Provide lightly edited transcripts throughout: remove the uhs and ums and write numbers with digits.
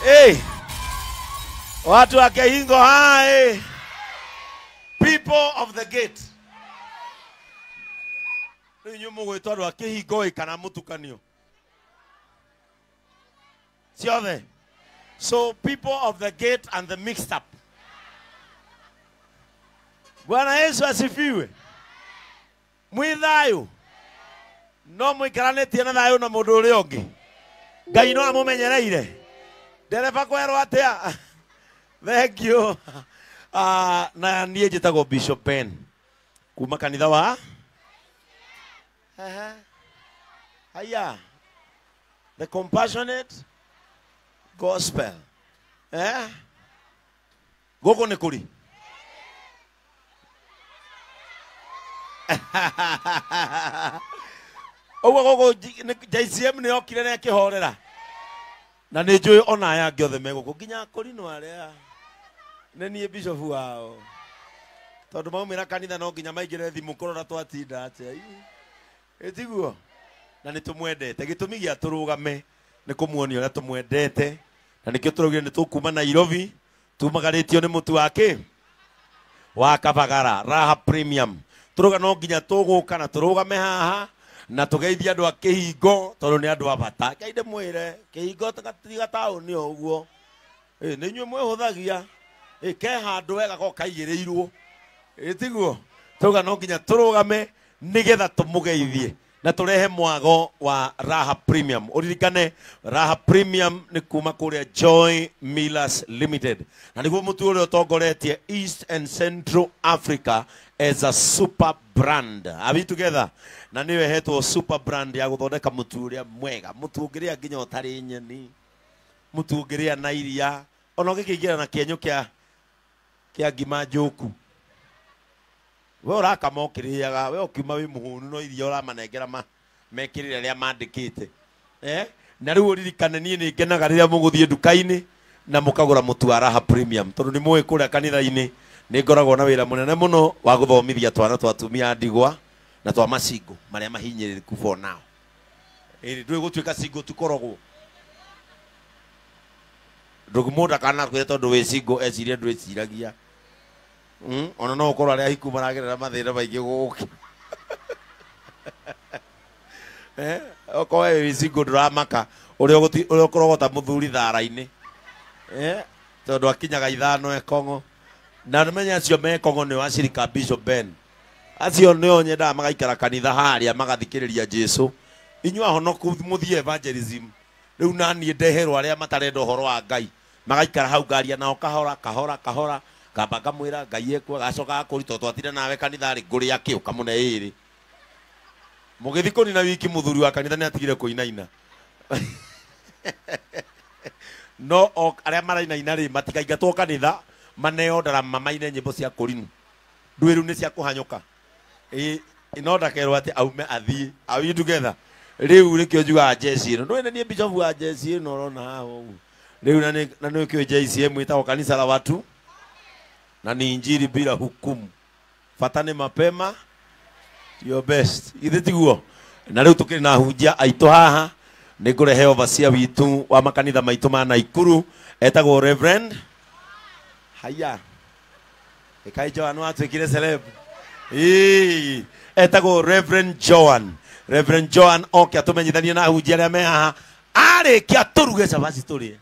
Hey. Watu wa Kehingo hai. People of the gate. Nyumu gwetwa wa Kehingo ikana mutukanio. Siothe. So people of the gate and the mixed up. Bwana Yesu asifiwe. Mwithayo. No muikaranĩtie na thayo na mũndũ ũrĩa ũngĩ. Ngai no amũmenyereire. Ndereba kwerwo atĩa. Thank you. Na niĩ njĩtagwo Bishop Ben. Kuma kanitha wa. Haya. The compassionate gospel. Gũkũ nĩ kũrĩ. Ogo gogo JCM nĩ okire na kĩhorera. Na nĩ njũĩ ona aya angĩ othe megũkũ nginya Korino arĩa. Nĩ niĩ bishop wao. Tondũ maumĩra kanitha no nginya maingĩre thimũ kũrora twatinda atĩa. Ĩtiguo. Na nĩ tũmwendete. Gĩtũmi gĩa tũrũgame nĩ kũmuonia ũrĩa tũmwendete. Na nĩkĩo tũraugire nĩ tũkuma Nairobi. Tumagarĩtio nĩ mũtu wake. Wa Kabagara. Raha Premium. Tũrũga no nginya tũgũka na tũrũgame haha. Na tũgeithia andũ a Kĩhingo tondũ nĩ andũ a bata. Kainde mwĩre Kĩhingo gatiga taũni ũguo. Nĩ inyuĩ mwĩhũthagia. Ke handũ wega ko kaigĩrĩirwo. Tiguo. Tũrũga no nginya tũrũgame nĩgetha tũmũgeithie. Na tũrehe mwago wa Raha Premium. Ũririkane Raha Premium nĩ kuma kũrĩa Joy Millers Limited. Na nĩguo mũtu ũrĩa ũtongoretie East and Central Africa as a super brand. Are we together? Na niwe hetwo super brand ya gũthondeka mũtu ũrĩa mwega. Mũtu ũngĩrĩa nginya ũtarĩ nyeni. Mũtu ũngĩrĩa na iria. Ona ũngĩkĩingĩra na kĩenyũ kĩa ngima njũku. We ũrakama ũkĩrĩaga. We ũkiuma wĩ mũhũnu no iria ũramanengera mekĩrĩre rĩa mandĩkĩte. Na rĩu ũririkane niĩ nĩ ngenaga rĩrĩa mũgũthiĩ nduka-inĩ na mũkagũra mũtu wa Raha Premium. Tondũ nĩ mũĩ kũrĩa kanitha-inĩ nĩ ngoragwo na wĩra mũnene mũno wa gũthomithia twana twa atumia ndigwa na twa macingo marĩa mahinyĩrĩrĩku for now. Ndũĩ gũtuĩka cingo tukoragwo. Ndũgũmũnda kana kwĩra tondũ wĩ cingo eciria ndwĩciragia. Ona no ũkorwo arĩa ahiku maragerera mathĩna maingĩ gũkũ. Okorwo wĩ cingo ndũramaka ũrĩa ũkoragwo ta mũthuri thara-inĩ. Tondũ akinyaga ithano ekong'o. Na nĩmenya acio me Kongo nĩ wa Shirika Bishop Ben. Acio nĩo nyendaga magaikara kanitha harĩa magathikĩrĩria Jesu. Inyuĩ ahonoku mũthie evangelism. Rĩu na niĩ ndeherwo arĩa matarenda ũhoro wa Ngai. Magaikara hau ngaria nao kahora. Kamba ngamwĩra Ngai ekwo gacoka akũrito twatinda nawe kanitha rĩ ngũrĩa kĩ ũkamũne ĩrĩ. Mũgĩthi kũnina wiki mũthuri wa kanitha nĩ atigire kũinaina. No arĩa marainaina rĩ matikaingatwo kanitha. Maneyondara mamaine nyĩmbo cia kũrinu. Ndwĩru nĩ cia kũhanyũka. Inondakerwo atĩ aume athiĩ. Are we together? Rĩu nĩkĩo njugaga jeci ĩno. Ndwĩne niĩ bishop wa jeci ĩno ũrona haha ũguo. Rĩu na nĩkĩo JCM ĩtagwo kanisa la watu. Na ni injili bila hukumu. Fatane mapema. Your best. Ithe tiguo. Na rĩu tũkĩrĩ na hunjia aitũ haha. Nĩ ngũrehe overseer witũ wa makanitha maitũ ma Naikuru. Etagwo Reverend. Haya. Ekai Joan watuĩkire celeb. Etagwo Reverend Joan. Reverend Joan oke atũmenyithanie na hunjia arĩa me haha. Arĩkia tũruge cabaci tũrĩe.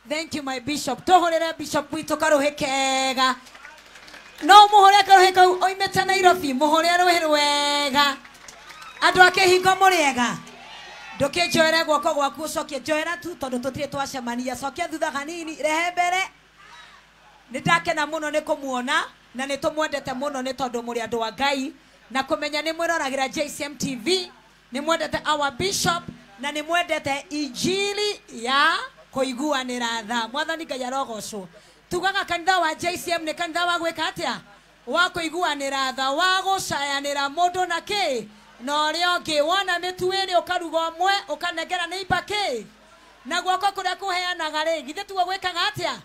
Thank you my bishop. Tohorera bishop witũ karuhe kega. No muhore karuhe kau oimete Nairobi muhore ruhe rwega. Andũ a Kĩhingo mũrĩega. Ndũkĩnjoere guoko gwaku ũcokie njoera tu tondũ tũtirĩ twacemania cokia thutha hanini rehe mbere. Nĩndakena mũno nĩ kũmuona na nĩ tũmwendete mũno nĩ tondũ mũrĩ andũ a Ngai na kũmenya nĩ mwĩroragĩra JCM TV nĩ mwendete our bishop na nĩ mwendete injili ya kũiguanĩra tha. Mwathani Ngai arogocwo. Tugaga kanitha wa JCM nĩ kanitha wa gwĩka atĩa? Wa kũiguanĩra tha, wa gũcayanĩra mũndũ na kĩ? No rĩo ngĩ wona mĩtu ĩrĩ ũkaruga ũmwe ũkanengera nĩ ibakĩ. Na guoko kũrĩa kũheanaga rĩ githĩ tuo gwĩkaga atĩa?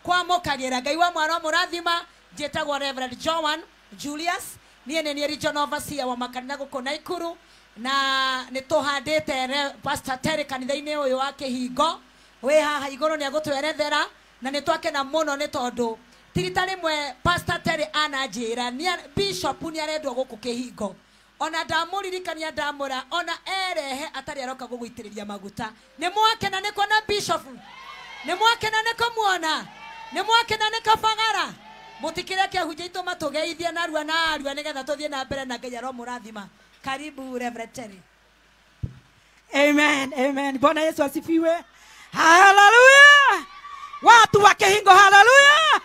Kwamũkagĩra. Ngai wa mwana mũrathima. Njĩtagwo Reverend Joan Julius. Niĩ nĩ regional overseer wa makanitha gũkũ Naikuru. na nĩ tũhandĩte Pastor Terry kanitha-inĩ ũyũ wa Kĩhingo wĩ haha igũrũ nĩ agũtwerethera na nĩ twakena mũno nĩ tondũ tirita rĩmwe Pastor Terry ananjĩra Bishop nĩ arendwo gũkũ Kĩhingo ona ndamũririkania ndamũra ona erehe atarĩ aroka gũgũitĩrĩria maguta nĩ mwakena nĩ kuona Bishop nĩ mwakena nĩ kũmuona nĩ mwakena nĩ kabagara mũtikĩre kĩhunjia itũ matũgeithie narua na arua nĩgetha tũthiĩ na mbere na Ngai aromũrathima. Karibu Reverend Terry. Amen, amen. Bwana Yesu asifiwe. Hallelujah. Watu wa Kĩhingo, hallelujah.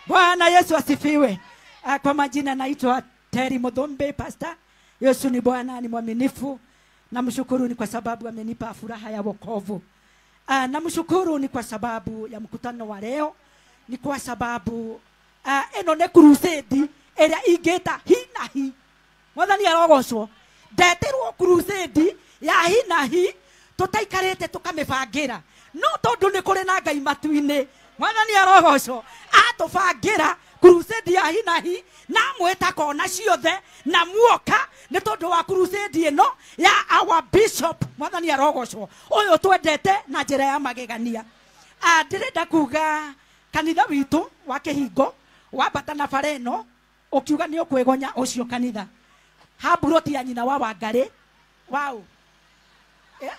Bwana Yesu asifiwe. Kwa majina naitwa Terry Muthumbi, pastor. Yesu ni Bwana, ni mwaminifu. Namshukuru ni kwa sababu amenipa furaha ya wokovu. Namshukuru ni kwa sababu ya mkutano wa leo. Ni kwa sababu eno ne crusade ĩrĩa ingĩta hi na hi. Mwathani arogocwo. Ndeterwo crusade ya hi na hi tutaikarĩte tukamĩbangĩra. No tondũ nĩ kũrĩ na Ngai matu-inĩ. Mwathani arogocwo. Atũbangĩra crusade ya hi na hi na mwĩta kona ciothe na muoka nĩ tondũ wa crusade ĩno ya our bishop. Mwathani arogocwo. Ũyũ twendete na njĩra ya magegania. Ndĩrenda kuga kanitha witũ wa Kĩhingo wambata na bara ĩno ũkiuga nĩ ũkwĩgonya ũcio kanitha haburoti ya nyina wa Wangarĩ. Wow. Yeah.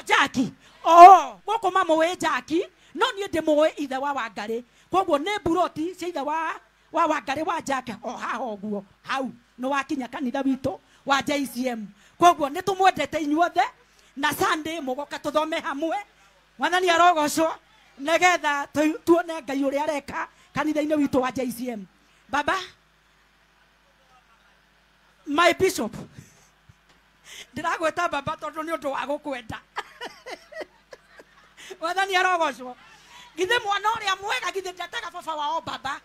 Jackie. Oh, gũkũ mamũĩ Jackie no niĩ ndĩmũĩ ithe wa Wangarĩ. Koguo nĩ buroti cia ithe wa Wangarĩ wa Jackie o haha ũguo hau no wakinya kanitha witũ wa JCM. Koguo nĩ tũmwendete inyuothe na Sunday mũgoka tũthome hamwe. Mwathani arogocwo nĩgetha tuone Ngai ũrĩa areka kanitha-inĩ witũ wa JCM. Baba, my bishop, ndiragwĩta baba tondũ nĩ ũndũ wa gũkwenda. Mwathani arogocwo. Githĩ mwana ũrĩa mwega githĩ ndetaga baba wao baba.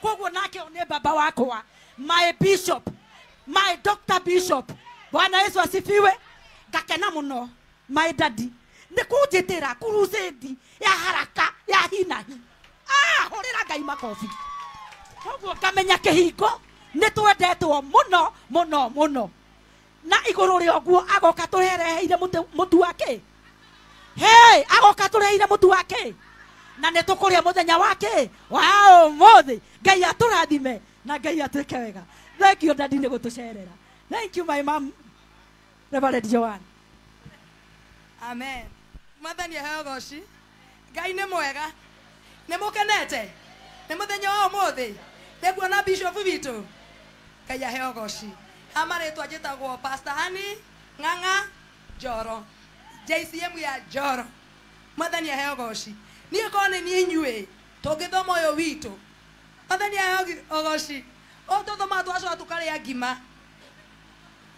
Koguo nake nĩ baba wakwa. My bishop, my Dr. Bishop. Bwana Yesu asifiwe. Ngakena mũno my daddy. Nĩ kũnjĩtĩra crusade ya haraka ya hi na hi. Hũrĩra Ngai makobi. Koguo ngamenya Kĩhingo nĩ twendetwo mũno mũno mũno. Na igũrũ rĩa ũguo agoka tũreheire mũtu wake. Hey, agoka tũreheire mũtu wake. Na nĩ tũkũrĩa mũthenya wake. Wow, mũthĩ. Ngai atũrathime na Ngai atwĩke wega. Thank you daddy nĩ gũtũcerera. Thank you my mom, Reverend Joan. Amen. Mwathani aheogoci. Ngai nĩ mwega. Nĩ mũkenete. Nĩ mũthenya wa ũmũthĩ. Nĩguona bishop witũ. Ngai aheogoci. Amarĩtwa njĩtagwo Pastor Annie Ng'ang'a Njoro. JCM ya Njoro. Mwathani aheogoci. Niĩ korwo nĩ niĩ inyuĩ tũngĩthoma ũyũ witũ. Mwathani aheogoci. Tũthoma twacoka tũkarĩa ngima.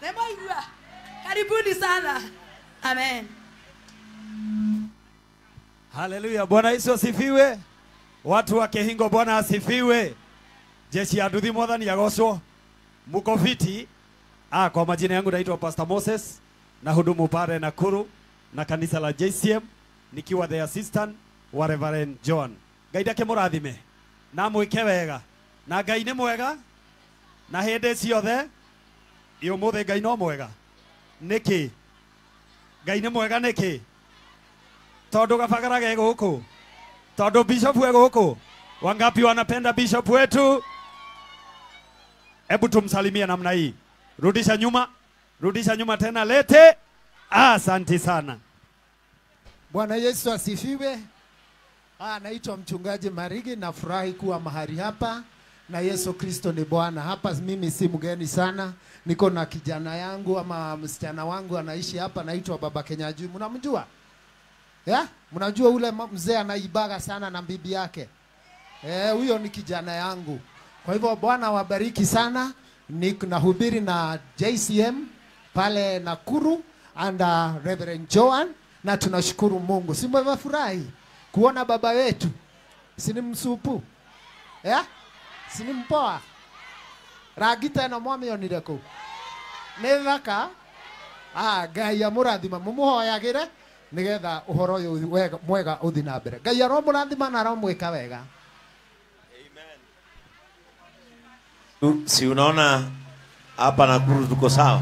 Nĩmwaigua. Karibuni sana. Amen. Hallelujah. Bwana Yesu asifiwe. Watu wa Kĩhingo Bwana asifiwe. Jeshi ya nduthi Mwathani agocwo. Muko fiti. Kwa majina yangu naitwa Pastor Moses na hudumu pale Nakuru na kanisa la JCM nikiwa the assistant wa Reverend John. Ngai ndake mũrathime na mwĩke wega na Ngai nĩ mwega na hĩndĩ ciothe ũmũthĩ Ngai no mwega. Nĩkĩ Ngai nĩ mwega nĩkĩ? Tondũ gabagara ge gũkũ, tondũ bishop we gũkũ. Wangapi wanapenda bishop wetu? Hebu tumsalimie namna hii. Rudisha nyuma tena, lete. Asante sana. Bwana Yesu asifiwe. Naitwa mchungaji Marigi, nafurahi kuwa mahali hapa na Yesu Kristo ni Bwana. Hapa mimi si mgeni sana. Niko na kijana yangu ama msichana wangu anaishi hapa, naitwa Baba Kenyaju. Mnamjua? Yeah? Mnajua ule mzee anaibaga sana na bibi yake? Huyo ni kijana yangu. Kwa hivyo Bwana wabariki sana. Nahubiri na JCM pale Nakuru under Reverend Joan na tunashukuru Mungu. Si mmefurahi kuona baba wetu? Si ni msupu? Si ni mpoa? Ragita na mwami onireko. Nethaka? Ngai amũrathima mumuhoyagĩre nigetha uhoro uyu mwega uthi na mbere. Ngai aromurathima na aromwika wega. Si unaona hapa Nakuru tuko sawa?